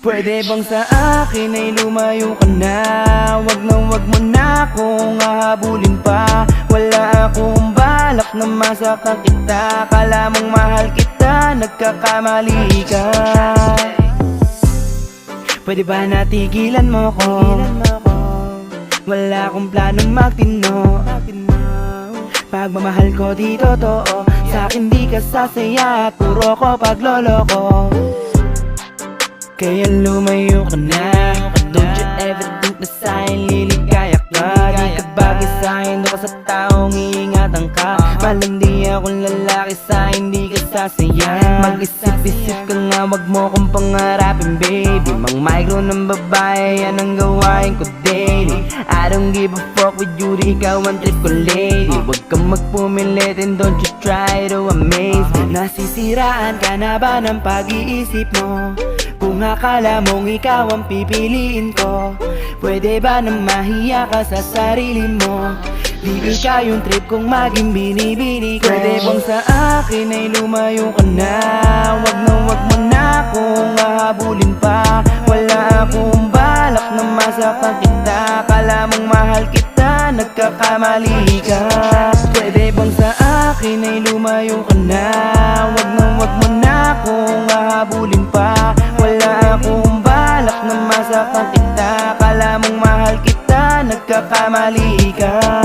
Pwede bang sa akin ay lumayo ka na? Wag mo na akong hahabulin pa. Wala akong balak na masaktan kita. Kala mong mahal kita, nagkakamali ka. Pwede ba natigilan mo ko? Wala akong planong magtino. Pagmamahal ko di totoo. Sa'kin di ka sasaya, puro ko pagloloko. Kaya lumayo ka na. Don't you ever think na sa'kin liligaya ka. Di ka bagay sa'kin, doon ka sa taong iingatan ka. Malandi akong lalaki sa'kin, di ka sasaya. Mag-isip-isip ka nga, wag mo kong pangarapin baby. Mang micro ng babae, yan ang gawain ko daily. I don't give a fuck with you, di ikaw ang trip ko lady. Wag kang magpumilit and don't you try to amaze me. Nasisiraan ka na ba ng pag-iisip mo? Kung akala mong ikaw ang pipiliin ko, pwede ba na mahiya ka sa sarili mo? Di ikaw yung trip kong maging binibini ko. Pwede bang sa akin ay lumayo ka na? Wag mo na akong hahabulin pa. Wala akong balak na masaktan kita. Kala mong mahal kita, nagkakamali ka. Pwede bang sa akin ay lumayo ka na? Wag mo na akong hahabulin pa. Wala akong balak na masaktan kita. Kala mong mahal kita, nagkakamali ka.